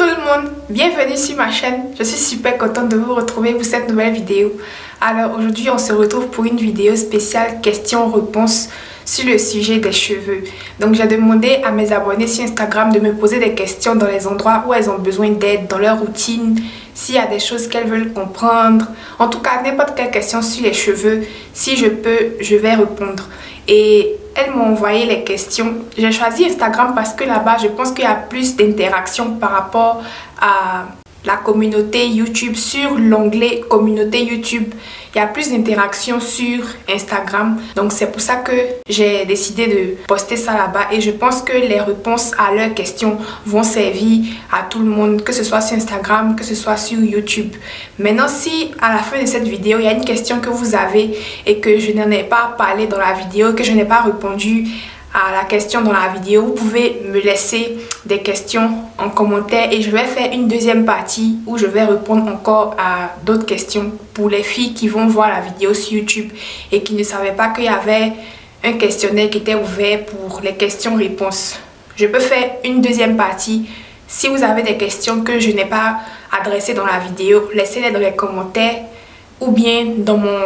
tout le monde, bienvenue sur ma chaîne. Je suis super contente de vous retrouver pour cette nouvelle vidéo. Alors aujourd'hui on se retrouve pour une vidéo spéciale questions-réponses sur le sujet des cheveux. Donc j'ai demandé à mes abonnés sur Instagram de me poser des questions dans les endroits où elles ont besoin d'aide, dans leur routine, s'il y a des choses qu'elles veulent comprendre. En tout cas, n'importe quelle question sur les cheveux, si je peux, je vais répondre. Et elles m'ont envoyé les questions. J'ai choisi Instagram parce que là-bas, je pense qu'il y a plus d'interaction par rapport à la communauté YouTube. Sur l'onglet communauté YouTube, il y a plus d'interaction sur Instagram. Donc c'est pour ça que j'ai décidé de poster ça là-bas. Et je pense que les réponses à leurs questions vont servir à tout le monde, que ce soit sur Instagram, que ce soit sur YouTube. Maintenant, si à la fin de cette vidéo, il y a une question que vous avez et que je n'en ai pas parlé dans la vidéo, que je n'ai pas répondu à la question dans la vidéo, vous pouvez me laisser des questions en commentaire et je vais faire une deuxième partie où je vais répondre encore à d'autres questions pour les filles qui vont voir la vidéo sur YouTube et qui ne savaient pas qu'il y avait un questionnaire qui était ouvert pour les questions-réponses. Je peux faire une deuxième partie. Si vous avez des questions que je n'ai pas adressées dans la vidéo, laissez-les dans les commentaires ou bien dans mon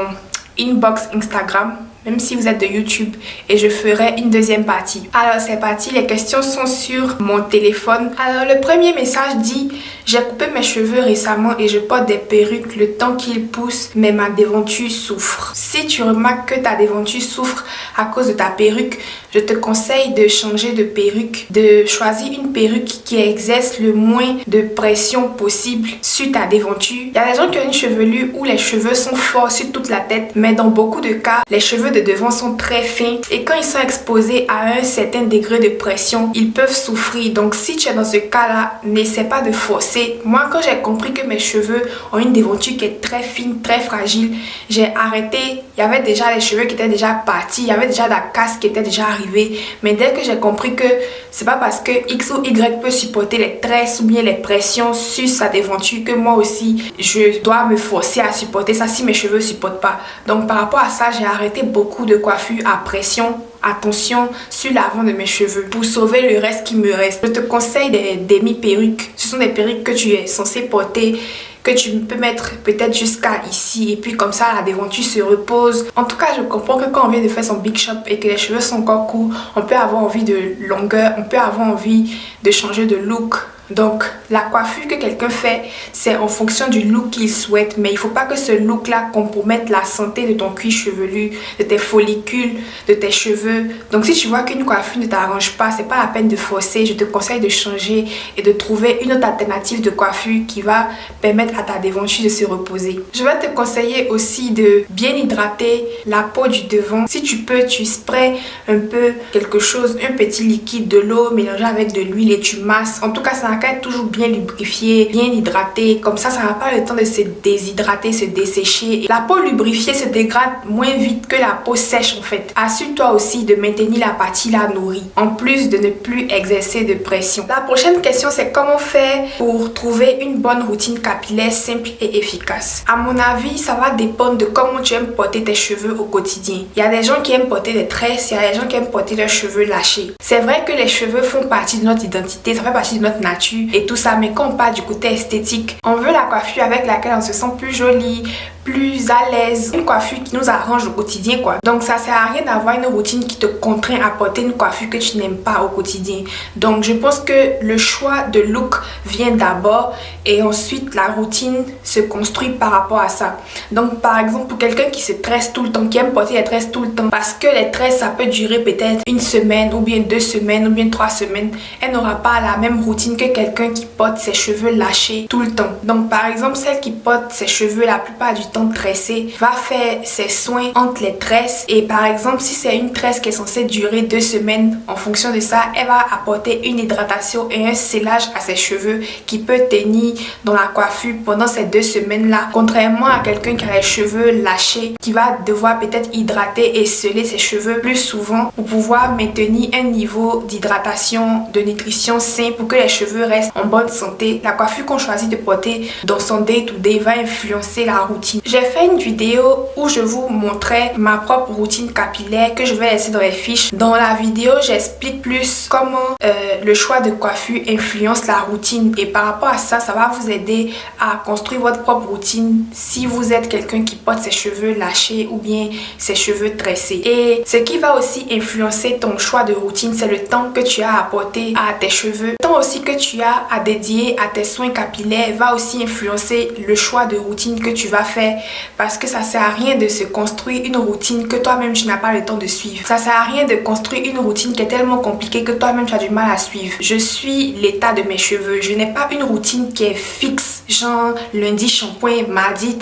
inbox Instagram, même si vous êtes de YouTube, et je ferai une deuxième partie. Alors c'est parti, les questions sont sur mon téléphone. Alors le premier message dit: j'ai coupé mes cheveux récemment et je porte des perruques le temps qu'ils poussent, mais ma déventure souffre. Si tu remarques que ta déventure souffre à cause de ta perruque, je te conseille de changer de perruque, de choisir une perruque qui exerce le moins de pression possible sur ta déventure. Il y a des gens qui ont une chevelure où les cheveux sont forts sur toute la tête, mais dans beaucoup de cas, les cheveux de devant sont très fins et quand ils sont exposés à un certain degré de pression, ils peuvent souffrir. Donc si tu es dans ce cas-là, n'essaie pas de forcer. Moi, quand j'ai compris que mes cheveux ont une déventure qui est très fine, très fragile, j'ai arrêté. Il y avait déjà les cheveux qui étaient déjà partis, il y avait déjà la casse qui était déjà arrivée. Mais dès que j'ai compris que c'est pas parce que X ou Y peut supporter les tresses ou bien les pressions sur sa déventure que moi aussi je dois me forcer à supporter ça si mes cheveux supportent pas. Donc par rapport à ça, j'ai arrêté beaucoup de coiffure à pression. Attention sur l'avant de mes cheveux pour sauver le reste qui me reste. Je te conseille des demi-perruques. Ce sont des perruques que tu es censé porter, que tu peux mettre peut-être jusqu'à ici et puis comme ça la déventure se repose. En tout cas, je comprends que quand on vient de faire son big shop et que les cheveux sont encore courts, on peut avoir envie de longueur, on peut avoir envie de changer de look. Donc la coiffure que quelqu'un fait, c'est en fonction du look qu'il souhaite, mais il ne faut pas que ce look là compromette la santé de ton cuir chevelu, de tes follicules, de tes cheveux. Donc si tu vois qu'une coiffure ne t'arrange pas, c'est pas la peine de forcer. Je te conseille de changer et de trouver une autre alternative de coiffure qui va permettre à ta déventure de se reposer. Je vais te conseiller aussi de bien hydrater la peau du devant. Si tu peux, tu sprays un peu quelque chose, un petit liquide, de l'eau mélangée avec de l'huile et tu masses. En tout cas, ça être toujours bien lubrifié, bien hydraté. Comme ça n'a pas le temps de se déshydrater, se dessécher. La peau lubrifiée se dégrade moins vite que la peau sèche en fait. Assure-toi aussi de maintenir la partie là nourrie, en plus de ne plus exercer de pression. La prochaine question, c'est comment faire pour trouver une bonne routine capillaire simple et efficace. À mon avis, ça va dépendre de comment tu aimes porter tes cheveux au quotidien. Il y a des gens qui aiment porter des tresses, il y a des gens qui aiment porter leurs cheveux lâchés. C'est vrai que les cheveux font partie de notre identité, ça fait partie de notre nature et tout ça, mais quand on parle du côté esthétique, on veut la coiffure avec laquelle on se sent plus jolie, plus à l'aise, une coiffure qui nous arrange au quotidien quoi. Donc ça sert à rien d'avoir une routine qui te contraint à porter une coiffure que tu n'aimes pas au quotidien. Donc je pense que le choix de look vient d'abord et ensuite la routine se construit par rapport à ça. Donc par exemple pour quelqu'un qui se tresse tout le temps, qui aime porter les tresses tout le temps, parce que les tresses ça peut durer peut-être une semaine ou bien 2 semaines ou bien 3 semaines, elle n'aura pas la même routine que quelqu'un qui porte ses cheveux lâchés tout le temps. Donc par exemple celle qui porte ses cheveux la plupart du temps tressé va faire ses soins entre les tresses et par exemple si c'est une tresse qui est censée durer 2 semaines, en fonction de ça elle va apporter une hydratation et un scellage à ses cheveux qui peut tenir dans la coiffure pendant ces 2 semaines là, contrairement à quelqu'un qui a les cheveux lâchés qui va devoir peut-être hydrater et sceller ses cheveux plus souvent pour pouvoir maintenir un niveau d'hydratation, de nutrition sain pour que les cheveux restent en bonne santé. La coiffure qu'on choisit de porter dans son day to day va influencer la routine. J'ai fait une vidéo où je vous montrais ma propre routine capillaire que je vais laisser dans les fiches. Dans la vidéo, j'explique plus comment le choix de coiffure influence la routine. Et par rapport à ça, ça va vous aider à construire votre propre routine si vous êtes quelqu'un qui porte ses cheveux lâchés ou bien ses cheveux tressés. Et ce qui va aussi influencer ton choix de routine, c'est le temps que tu as à apporter à tes cheveux. Le temps aussi que tu as à dédier à tes soins capillaires va aussi influencer le choix de routine que tu vas faire, parce que ça sert à rien de se construire une routine que toi-même tu n'as pas le temps de suivre. Ça sert à rien de construire une routine qui est tellement compliquée que toi-même tu as du mal à suivre. Je suis l'état de mes cheveux. Je n'ai pas une routine qui est fixe, genre lundi shampoing, mardi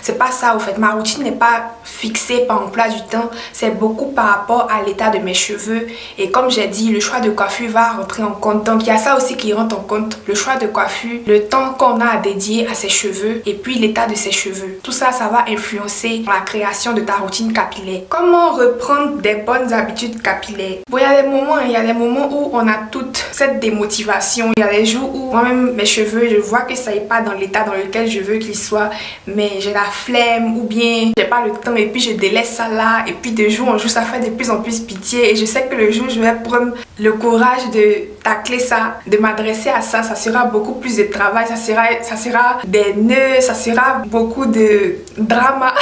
c'est pas ça au fait. Ma routine n'est pas fixée par emploi du temps, c'est beaucoup par rapport à l'état de mes cheveux. Et comme j'ai dit, le choix de coiffure va rentrer en compte. Donc il y a ça aussi qui rentre en compte, le choix de coiffure, le temps qu'on a à dédier à ses cheveux et puis l'état de ses cheveux. Tout ça, ça va influencer la création de ta routine capillaire. Comment reprendre des bonnes habitudes capillaires? Bon, il y a des moments où on a toute cette démotivation. Il y a des jours où moi-même mes cheveux, je vois que ça n'est pas dans l'état dans lequel je veux qu'ils soient, mais j'ai la flemme ou bien j'ai pas le temps et puis je délaisse ça là, et puis de jour en jour ça fait de plus en plus pitié. Et je sais que le jour où je vais prendre le courage de tacler ça, de m'adresser à ça, ça sera beaucoup plus de travail, ça sera des nœuds, ça sera beaucoup de drama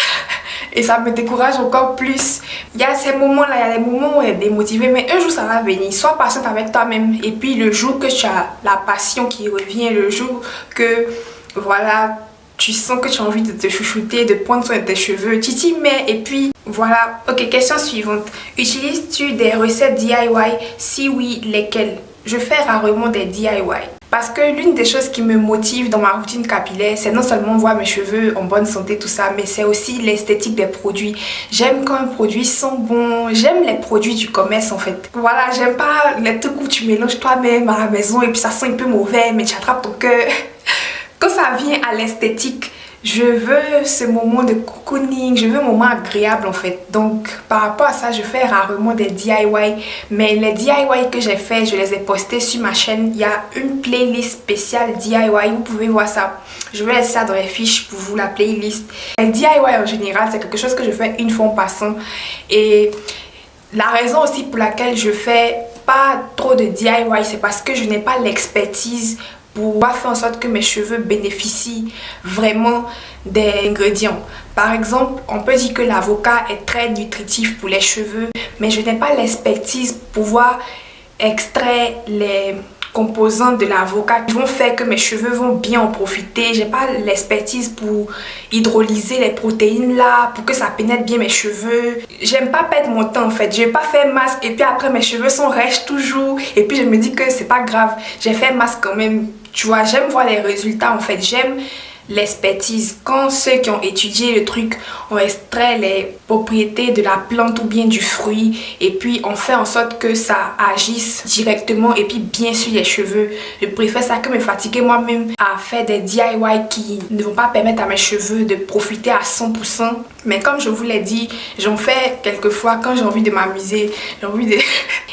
et ça me décourage encore plus. Il y a ces moments-là, il y a des moments où on est démotivé, mais un jour ça va venir. Sois patiente avec toi-même, et puis le jour que tu as la passion qui revient, le jour que voilà, tu sens que tu as envie de te chouchouter, de prendre soin de tes cheveux, tu t'y mets et puis voilà. Ok, question suivante. Utilises-tu des recettes DIY? Si oui, lesquelles? Je fais rarement des DIY. Parce que l'une des choses qui me motive dans ma routine capillaire, c'est non seulement voir mes cheveux en bonne santé, tout ça, mais c'est aussi l'esthétique des produits. J'aime quand un produit sent bon, j'aime les produits du commerce en fait. Voilà, j'aime pas les trucs où tu mélanges toi-même à la maison et puis ça sent un peu mauvais, mais tu attrapes ton cœur. Quand ça vient à l'esthétique, je veux ce moment de cocooning, je veux un moment agréable en fait. Donc par rapport à ça, je fais rarement des DIY. Mais les DIY que j'ai fait, je les ai postés sur ma chaîne. Il y a une playlist spéciale DIY, vous pouvez voir ça. Je vais laisser ça dans les fiches pour vous, la playlist. Les DIY en général, c'est quelque chose que je fais une fois en passant. Et la raison aussi pour laquelle je fais pas trop de DIY, c'est parce que je n'ai pas l'expertise pour faire en sorte que mes cheveux bénéficient vraiment des ingrédients. Par exemple, on peut dire que l'avocat est très nutritif pour les cheveux, mais je n'ai pas l'expertise pour pouvoir extraire les composants de l'avocat qui vont faire que mes cheveux vont bien en profiter. J'ai pas l'expertise pour hydrolyser les protéines là pour que ça pénètre bien mes cheveux. J'aime pas perdre mon temps en fait. Je vais pas faire masque et puis après mes cheveux sont rêches toujours et puis je me dis que c'est pas grave, j'ai fait masque quand même. Tu vois, j'aime voir les résultats en fait. J'aime l'expertise. Quand ceux qui ont étudié le truc ont extrait les propriétés de la plante ou bien du fruit et puis on fait en sorte que ça agisse directement et puis bien sur les cheveux. Je préfère ça que me fatiguer moi-même à faire des DIY qui ne vont pas permettre à mes cheveux de profiter à 100%. Mais comme je vous l'ai dit, j'en fais quelquefois quand j'ai envie de m'amuser, j'ai envie de...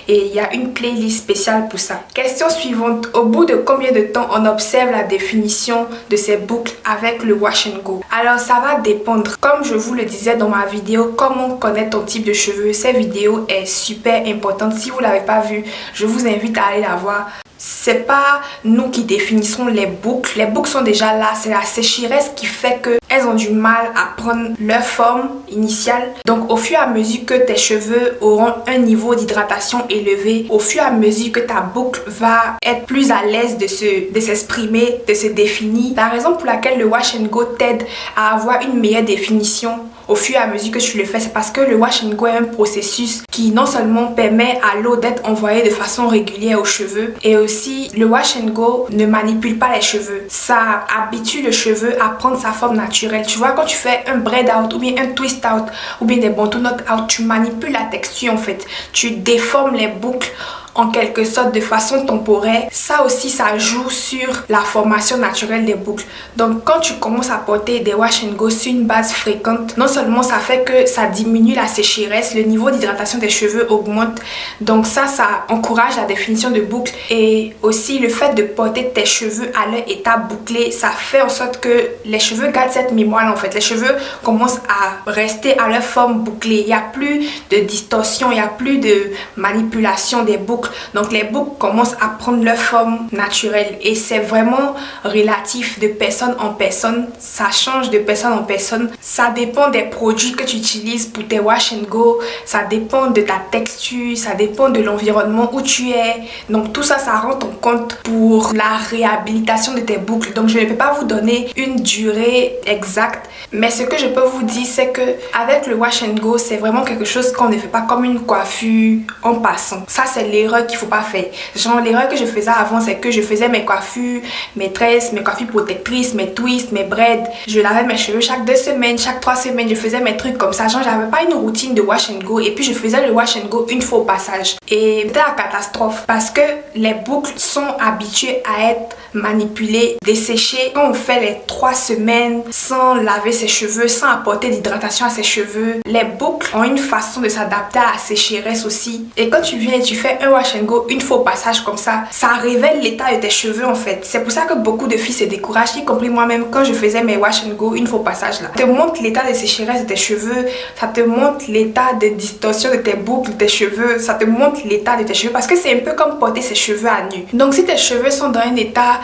Et il y a une playlist spéciale pour ça. Question suivante. Au bout de combien de temps on observe la définition de ces boucles avec le wash and go? Alors ça va dépendre. Comme je vous le disais dans ma vidéo comment connaître ton type de cheveux, cette vidéo est super importante. Si vous ne l'avez pas vue, je vous invite à aller la voir. C'est pas nous qui définissons les boucles. Les boucles sont déjà là. C'est la sécheresse qui fait qu'elles ont du mal à prendre leur forme initiale. Donc au fur et à mesure que tes cheveux auront un niveau d'hydratation élevé, au fur et à mesure que ta boucle va être plus à l'aise de s'exprimer, de se définir. La raison pour laquelle le wash and go t'aide à avoir une meilleure définition au fur et à mesure que tu le fais, c'est parce que le wash and go est un processus qui non seulement permet à l'eau d'être envoyée de façon régulière aux cheveux, et aussi le wash and go ne manipule pas les cheveux. Ça habitue le cheveu à prendre sa forme naturelle. Tu vois, quand tu fais un braid out ou bien un twist out ou bien des bantu knot out, tu manipules la texture en fait. Tu déformes les boucles en quelque sorte de façon temporaire, ça aussi ça joue sur la formation naturelle des boucles. Donc quand tu commences à porter des wash and go sur une base fréquente, non seulement ça fait que ça diminue la sécheresse, le niveau d'hydratation des cheveux augmente, donc ça encourage la définition de boucles, et aussi le fait de porter tes cheveux à leur état bouclé, ça fait en sorte que les cheveux gardent cette mémoire en fait. Les cheveux commencent à rester à leur forme bouclée, il n'y a plus de distorsion, il n'y a plus de manipulation des boucles, donc les boucles commencent à prendre leur forme naturelle, et c'est vraiment relatif de personne en personne, ça change de personne en personne, ça dépend des produits que tu utilises pour tes wash and go, ça dépend de ta texture, ça dépend de l'environnement où tu es, donc tout ça, ça rentre en compte pour la réhabilitation de tes boucles. Donc je ne peux pas vous donner une durée exacte, mais ce que je peux vous dire, c'est que avec le wash and go, c'est vraiment quelque chose qu'on ne fait pas comme une coiffure en passant. Ça, c'est l'erreur qu'il faut pas faire. Genre, l'erreur que je faisais avant, c'est que je faisais mes coiffures, mes tresses, mes coiffures protectrices, mes twists, mes braids. Je lavais mes cheveux chaque 2 semaines, chaque 3 semaines, je faisais mes trucs comme ça. Genre, j'avais pas une routine de wash and go, et puis je faisais le wash and go une fois au passage. Et c'était la catastrophe parce que les boucles sont habituées à être manipulées, desséchées. Quand on fait les 3 semaines sans laver ses cheveux, sans apporter d'hydratation à ses cheveux, les boucles ont une façon de s'adapter à la sécheresse aussi. Et quand tu viens et tu fais un wash and go une fois au passage comme ça révèle l'état de tes cheveux en fait. C'est pour ça que beaucoup de filles se découragent, y compris moi-même quand je faisais mes wash and go une fois au passage là. Ça te montre l'état de sécheresse de tes cheveux, ça te montre l'état de distorsion de tes boucles, de tes cheveux, ça te montre l'état de tes cheveux, parce que c'est un peu comme porter ses cheveux à nu. Donc si tes cheveux sont dans un état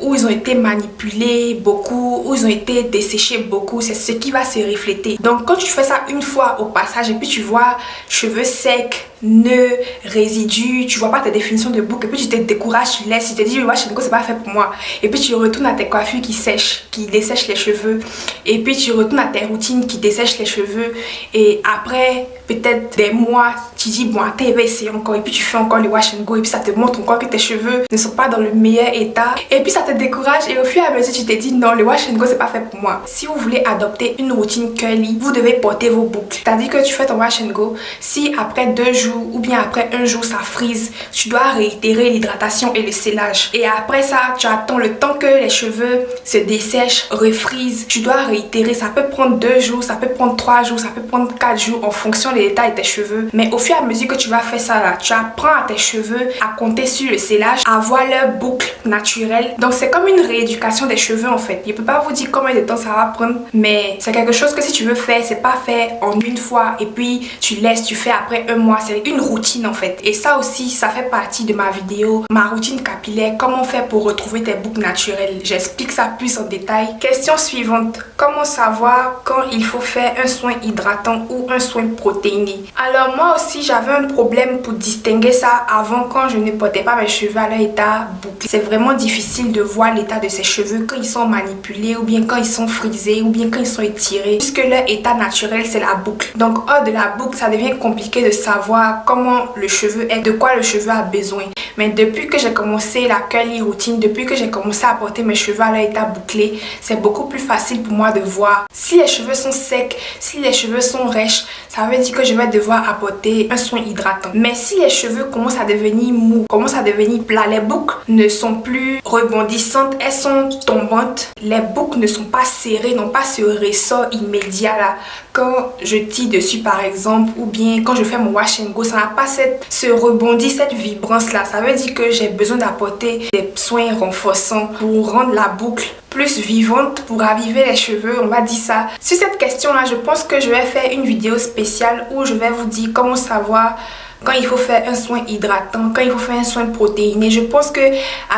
où ils ont été manipulés beaucoup, où ils ont été desséchés beaucoup, c'est ce qui va se refléter. Donc quand tu fais ça une fois au passage et puis tu vois cheveux secs, nœuds, résidus, tu vois pas ta définition de boucle, et puis tu te décourages, tu laisses, tu te dis le wash and go c'est pas fait pour moi, et puis tu retournes à tes coiffures qui sèchent, qui dessèchent les cheveux, et puis tu retournes à tes routines qui dessèchent les cheveux, et après peut-être des mois tu dis bon attends, il va essayer encore, et puis tu fais encore le wash and go, et puis ça te montre encore que tes cheveux ne sont pas dans le meilleur état, et puis ça te décourage, et au fur et à mesure tu te dis non, le wash and go c'est pas fait pour moi. Si vous voulez adopter une routine curly, vous devez porter vos boucles, c'est-à-dire que tu fais ton wash and go, si après 2 jours ou bien après 1 jour ça frise, tu dois réitérer l'hydratation et le scellage, et après ça tu attends le temps que les cheveux se dessèchent, refrisent, tu dois réitérer. Ça peut prendre 2 jours, ça peut prendre 3 jours, ça peut prendre 4 jours en fonction de l'état de tes cheveux, mais au fur et à mesure que tu vas faire ça là, tu apprends à tes cheveux à compter sur le scellage, à voir leur boucle naturelle. Donc c'est comme une rééducation des cheveux en fait. Je peux pas vous dire combien de temps ça va prendre, mais c'est quelque chose que si tu veux faire, c'est pas fait en une fois et puis tu laisses, tu fais après 1 mois. C'est une routine en fait, et ça aussi ça fait partie de ma vidéo, ma routine capillaire, comment faire pour retrouver tes boucles naturelles. J'explique ça plus en détail. Question suivante, comment savoir quand il faut faire un soin hydratant ou un soin protéiné? Alors moi aussi j'avais un problème pour distinguer ça avant, quand je ne portais pas mes cheveux à leur état bouclé. C'est vraiment difficile de voir l'état de ses cheveux quand ils sont manipulés, ou bien quand ils sont frisés, ou bien quand ils sont étirés, puisque leur état naturel c'est la boucle. Donc hors de la boucle ça devient compliqué de savoir comment le cheveu est, de quoi le cheveu a besoin. Mais depuis que j'ai commencé la curly routine, depuis que j'ai commencé à porter mes cheveux à leur état bouclé, c'est beaucoup plus facile pour moi de voir si les cheveux sont secs, si les cheveux sont rêches, ça veut dire que je vais devoir apporter un soin hydratant. Mais si les cheveux commencent à devenir mous, commencent à devenir plats, les boucles ne sont plus rebondissantes, elles sont tombantes, les boucles ne sont pas serrées, n'ont pas ce ressort immédiat là quand je tire dessus par exemple, ou bien quand je fais mon wash and go, ça n'a pas ce rebondi, cette vibrance là. Ça veut dire que j'ai besoin d'apporter des soins renforçants pour rendre la boucle plus vivante, pour raviver les cheveux, on va dire ça. Sur cette question là, je pense que je vais faire une vidéo spéciale où je vais vous dire comment savoir quand il faut faire un soin hydratant, quand il faut faire un soin protéiné. Je pense que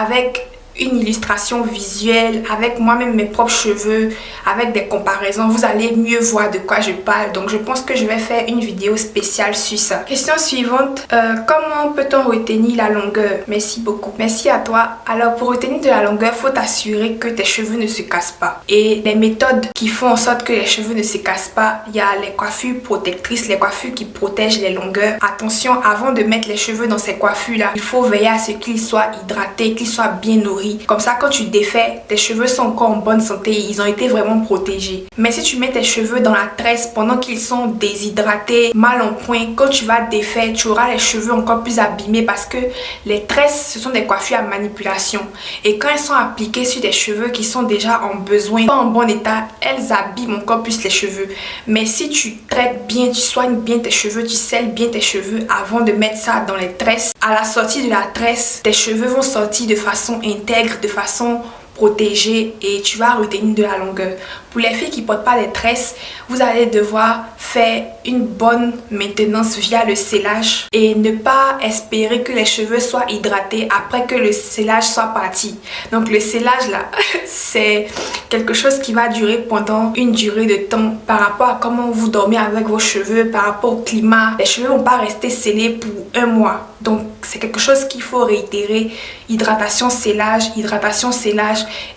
avec une illustration visuelle, avec moi-même mes propres cheveux, avec des comparaisons, vous allez mieux voir de quoi je parle. Donc je pense que je vais faire une vidéo spéciale sur ça. Question suivante, comment peut-on retenir la longueur? Merci beaucoup. Merci à toi. Alors pour retenir de la longueur, il faut t'assurer que tes cheveux ne se cassent pas. Et les méthodes qui font en sorte que les cheveux ne se cassent pas, il y a les coiffures protectrices, les coiffures qui protègent les longueurs. Attention, avant de mettre les cheveux dans ces coiffures là, il faut veiller à ce qu'ils soient hydratés, qu'ils soient bien nourris. catégorie. Comme ça, quand tu défais, tes cheveux sont encore en bonne santé, ils ont été vraiment protégés. Mais si tu mets tes cheveux dans la tresse pendant qu'ils sont déshydratés, mal en point, quand tu vas défaire, tu auras les cheveux encore plus abîmés parce que les tresses, ce sont des coiffures à manipulation. Et quand elles sont appliquées sur des cheveux qui sont déjà en besoin, pas en bon état, elles abîment encore plus les cheveux. Mais si tu traites bien, tu soignes bien tes cheveux, tu scelles bien tes cheveux avant de mettre ça dans les tresses, à la sortie de la tresse, tes cheveux vont sortir de façon intègre, de façon protégée et tu vas retenir de la longueur. Pour les filles qui ne portent pas des tresses, vous allez devoir faire une bonne maintenance via le scellage et ne pas espérer que les cheveux soient hydratés après que le scellage soit parti. Donc le scellage là, c'est quelque chose qui va durer pendant une durée de temps par rapport à comment vous dormez avec vos cheveux, par rapport au climat. Les cheveux ne vont pas rester scellés pour un mois. Donc c'est quelque chose qu'il faut réitérer. Hydratation, scellage,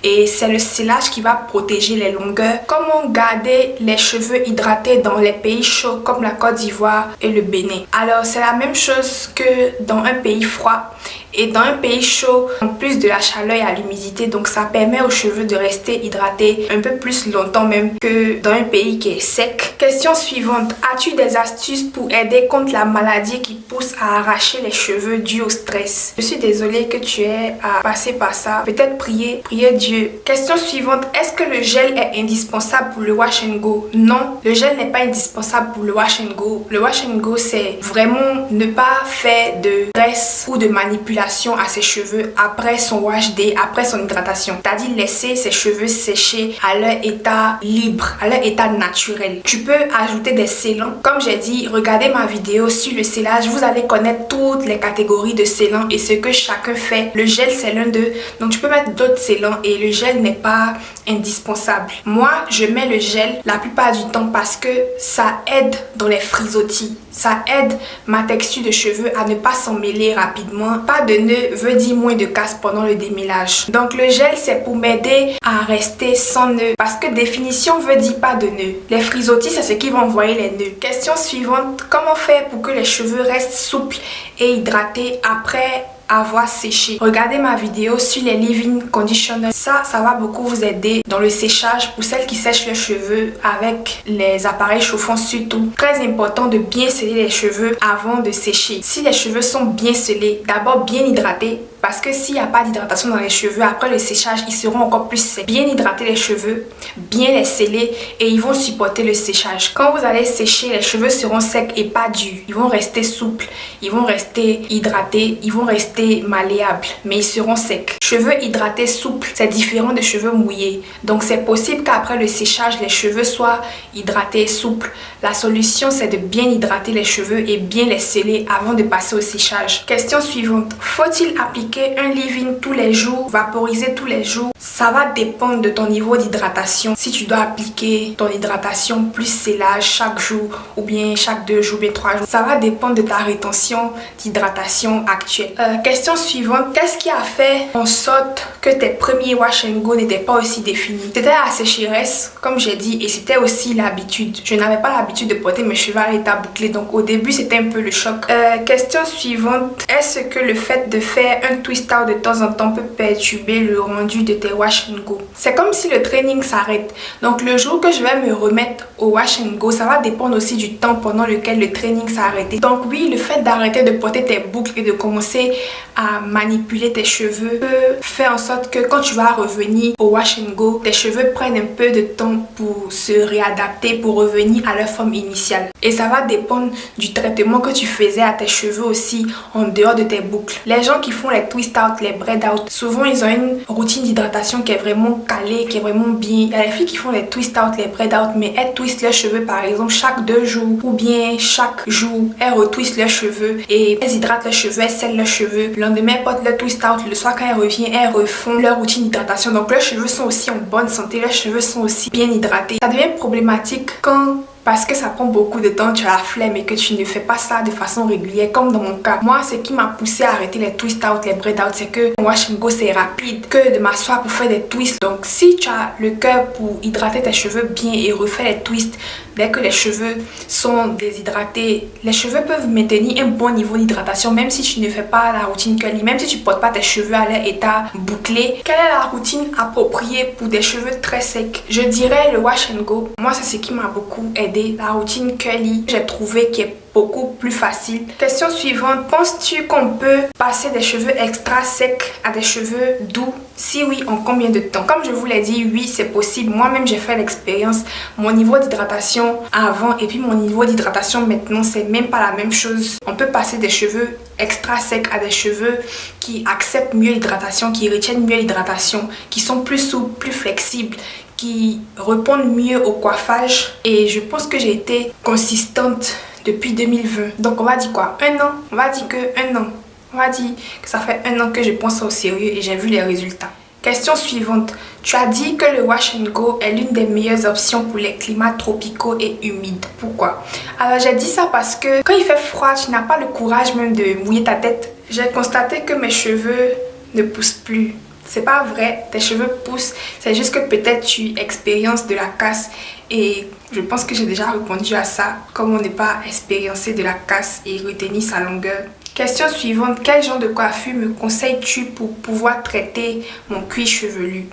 et c'est le scellage qui va protéger les longueurs. Comment garder les cheveux hydratés dans les pays chauds comme la Côte d'Ivoire et le Bénin? Alors c'est la même chose que dans un pays froid. Et dans un pays chaud, en plus de la chaleur, il y a l'humidité, donc ça permet aux cheveux de rester hydratés un peu plus longtemps même que dans un pays qui est sec. Question suivante, as-tu des astuces pour aider contre la maladie qui pousse à arracher les cheveux dû au stress? Je suis désolée que tu aies à passer par ça, peut-être prier Dieu. Question suivante, est-ce que le gel est indispensable pour le wash and go? Non, le gel n'est pas indispensable pour le wash and go. Le wash and go, c'est vraiment ne pas faire de stress ou de manipulation à ses cheveux après son wash day, après son hydratation. C'est-à-dire laisser ses cheveux sécher à leur état libre, à leur état naturel. Tu peux ajouter des scellants. Comme j'ai dit, regardez ma vidéo sur le scellage. Vous allez connaître toutes les catégories de scellants et ce que chacun fait. Le gel, c'est l'un d'eux. Donc tu peux mettre d'autres scellants et le gel n'est pas indispensable. Moi, je mets le gel la plupart du temps parce que ça aide dans les frisottis. Ça aide ma texture de cheveux à ne pas s'en mêler rapidement. Pas de nœuds veut dire moins de casse pendant le démêlage. Donc le gel, c'est pour m'aider à rester sans nœuds. Parce que définition veut dire pas de nœuds. Les frisottis, c'est ce qui va envoyer les nœuds. Question suivante, comment faire pour que les cheveux restent souples et hydratés après avoir séché? Regardez ma vidéo sur les leave-in conditioners. Ça va beaucoup vous aider dans le séchage pour celles qui sèchent leurs cheveux avec les appareils chauffants surtout. Très important de bien sceller les cheveux avant de sécher. Si les cheveux sont bien scellés, d'abord bien hydratés, parce que s'il n'y a pas d'hydratation dans les cheveux, après le séchage, ils seront encore plus secs. Bien hydrater les cheveux, bien les sceller et ils vont supporter le séchage. Quand vous allez sécher, les cheveux seront secs et pas durs. Ils vont rester souples, ils vont rester hydratés, ils vont rester malléables, mais ils seront secs. Cheveux hydratés souples, c'est différent de cheveux mouillés. Donc c'est possible qu'après le séchage, les cheveux soient hydratés, souples. La solution, c'est de bien hydrater les cheveux et bien les sceller avant de passer au séchage. Question suivante, faut-il appliquer un leave-in tous les jours, vaporiser tous les jours? Ça va dépendre de ton niveau d'hydratation. Si tu dois appliquer ton hydratation plus scellage chaque jour ou bien chaque 2 jours, bien 3 jours, ça va dépendre de ta rétention d'hydratation actuelle. Question suivante, qu'est-ce qui a fait en sorte que tes premiers wash and go n'étaient pas aussi définis? C'était la sécheresse, comme j'ai dit, et c'était aussi l'habitude. Je n'avais pas l'habitude de porter mes cheveux à l'état bouclé, donc au début c'était un peu le choc. Question suivante, est-ce que le fait de faire un twist out de temps en temps peut perturber le rendu de tes wash and go? C'est comme si le training s'arrête. Donc le jour que je vais me remettre au wash and go, ça va dépendre aussi du temps pendant lequel le training s'est arrêté. Donc oui, le fait d'arrêter de porter tes boucles et de commencer à manipuler tes cheveux peut faire en sorte que quand tu vas revenir au wash and go, tes cheveux prennent un peu de temps pour se réadapter, pour revenir à leur forme initiale. Et ça va dépendre du traitement que tu faisais à tes cheveux aussi en dehors de tes boucles. Les gens qui font les twist out, les braid out, souvent ils ont une routine d'hydratation qui est vraiment calée, qui est vraiment bien. Il y a les filles qui font les twist out, les braid out, mais elles twistent leurs cheveux par exemple chaque 2 jours ou bien chaque jour, elles retwistent leurs cheveux et elles hydratent leurs cheveux, elles scellent leurs cheveux. Le lendemain, elles portent leur twist out. Le soir quand elles reviennent, elles refont leur routine d'hydratation. Donc leurs cheveux sont aussi en bonne santé, leurs cheveux sont aussi bien hydratés. Ça devient problématique quand parce que ça prend beaucoup de temps, tu as la flemme et que tu ne fais pas ça de façon régulière comme dans mon cas. Moi, ce qui m'a poussé à arrêter les twist out, les braid out, c'est que mon wash and go c'est rapide que de m'asseoir pour faire des twists. Donc si tu as le cœur pour hydrater tes cheveux bien et refaire les twists dès que les cheveux sont déshydratés, les cheveux peuvent maintenir un bon niveau d'hydratation même si tu ne fais pas la routine curly, même si tu ne portes pas tes cheveux à leur état bouclé. Quelle est la routine appropriée pour des cheveux très secs? Je dirais le wash and go. Moi, c'est ce qui m'a beaucoup aidé. La routine curly, j'ai trouvé qu'elle est beaucoup plus facile. Question suivante, penses-tu qu'on peut passer des cheveux extra secs à des cheveux doux? Si oui, en combien de temps? Comme je vous l'ai dit, oui, c'est possible. Moi-même, j'ai fait l'expérience. Mon niveau d'hydratation avant et puis mon niveau d'hydratation maintenant, c'est même pas la même chose. On peut passer des cheveux extra secs à des cheveux qui acceptent mieux l'hydratation, qui retiennent mieux l'hydratation, qui sont plus souples, plus flexibles, qui répondent mieux au coiffage. Et je pense que j'ai été consistante depuis 2020. Donc on va dire quoi? Un an? On va dire que un an. On va dire que ça fait un an que je pense au sérieux et j'ai vu les résultats. Question suivante. Tu as dit que le wash and go est l'une des meilleures options pour les climats tropicaux et humides. Pourquoi? Alors j'ai dit ça parce que quand il fait froid, tu n'as pas le courage même de mouiller ta tête. J'ai constaté que mes cheveux ne poussent plus. C'est pas vrai, tes cheveux poussent, c'est juste que peut-être tu expériences de la casse et je pense que j'ai déjà répondu à ça. Comment ne pas expérimenter de la casse et retenir sa longueur? Question suivante, quel genre de coiffure me conseilles-tu pour pouvoir traiter mon cuir chevelu?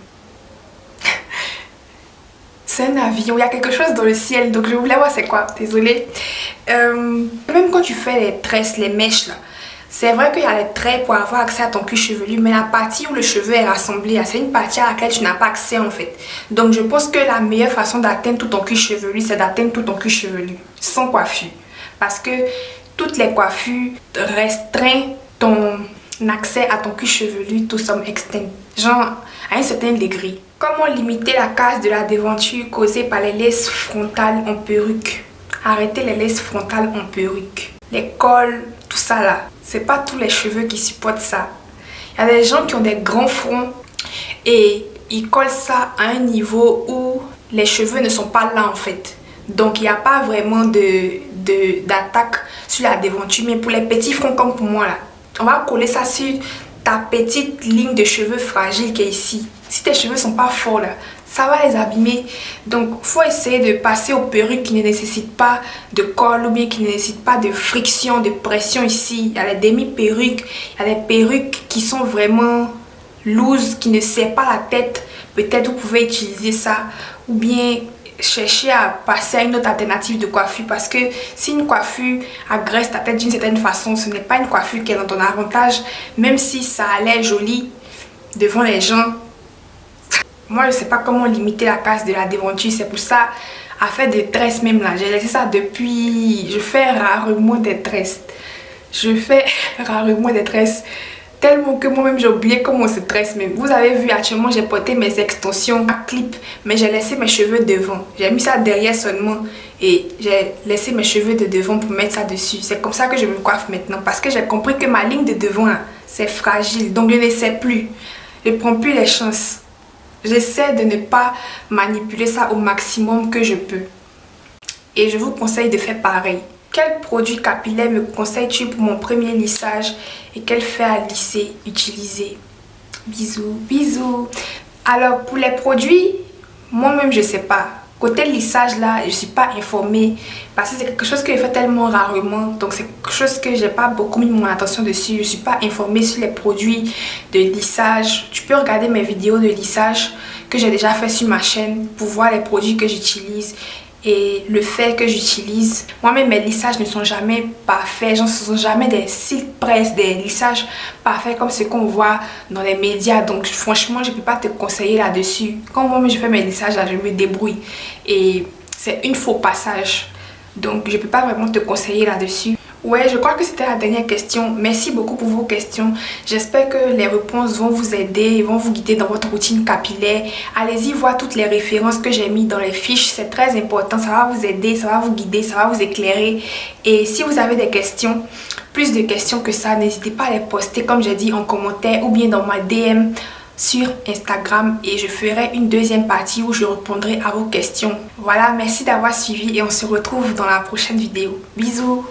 C'est un avion, il y a quelque chose dans le ciel, donc je voulais voir c'est quoi, désolée. Même quand tu fais les tresses, les mèches là, c'est vrai qu'il y a les traits pour avoir accès à ton cuir chevelu, mais la partie où le cheveu est rassemblé, c'est une partie à laquelle tu n'as pas accès en fait. Donc je pense que la meilleure façon d'atteindre tout ton cuir chevelu, c'est d'atteindre tout ton cuir chevelu, sans coiffure. Parce que toutes les coiffures restreignent ton accès à ton cuir chevelu, tout somme externe, genre à un certain degré. Comment limiter la casse de la déventure causée par les laisses frontales en perruque? Arrêter les laisses frontales en perruque. Les cols, tout ça là, c'est pas tous les cheveux qui supportent ça. Il y a des gens qui ont des grands fronts et ils collent ça à un niveau où les cheveux ne sont pas là en fait. Donc il n'y a pas vraiment d'attaque sur la déventure. Mais pour les petits fronts comme pour moi là, on va coller ça sur ta petite ligne de cheveux fragile qui est ici. Si tes cheveux sont pas forts là, ça va les abîmer. Donc faut essayer de passer aux perruques qui ne nécessitent pas de colle ou bien qui ne nécessitent pas de friction, de pression ici. Il y a les demi-perruques, il y a des perruques qui sont vraiment loose, qui ne serrent pas la tête. Peut-être vous pouvez utiliser ça ou bien chercher à passer à une autre alternative de coiffure, parce que si une coiffure agresse ta tête d'une certaine façon, ce n'est pas une coiffure qui est dans ton avantage, même si ça a l'air joli devant les gens. Moi je sais pas comment limiter la casse de la déventure, c'est pour ça à faire des tresses même là, j'ai laissé ça depuis, je fais rarement des tresses, tellement que moi-même j'ai oublié comment on se tresse même. Vous avez vu actuellement j'ai porté mes extensions à clip, mais j'ai laissé mes cheveux devant. J'ai mis ça derrière seulement et j'ai laissé mes cheveux de devant pour mettre ça dessus. C'est comme ça que je me coiffe maintenant parce que j'ai compris que ma ligne de devant c'est fragile. Donc je ne sais plus. Je ne prends plus les chances. J'essaie de ne pas manipuler ça au maximum que je peux. Et je vous conseille de faire pareil. Quel produit capillaire me conseilles-tu pour mon premier lissage et quel fer à lisser utiliser? Bisous, bisous. Alors pour les produits, moi-même je sais pas. Côté lissage là, je suis pas informée parce que c'est quelque chose que je fais tellement rarement. Donc c'est quelque chose que j'ai pas beaucoup mis mon attention dessus. Je suis pas informée sur les produits de lissage. Tu peux regarder mes vidéos de lissage que j'ai déjà fait sur ma chaîne pour voir les produits que j'utilise et le fer que j'utilise. Moi-même mes lissages ne sont jamais parfaits, genre ce sont jamais des silk press, des lissages parfaits comme ce qu'on voit dans les médias. Donc franchement je peux pas te conseiller là-dessus. Quand moi-même je fais mes lissages là, je me débrouille et c'est une faux passage. Donc je peux pas vraiment te conseiller là-dessus. Ouais, je crois que c'était la dernière question. Merci beaucoup pour vos questions. J'espère que les réponses vont vous aider, vont vous guider dans votre routine capillaire. Allez-y voir toutes les références que j'ai mises dans les fiches. C'est très important. Ça va vous aider, ça va vous guider, ça va vous éclairer. Et si vous avez des questions, plus de questions que ça, n'hésitez pas à les poster comme j'ai dit en commentaire ou bien dans ma DM sur Instagram et je ferai une deuxième partie où je répondrai à vos questions. Voilà, merci d'avoir suivi et on se retrouve dans la prochaine vidéo. Bisous!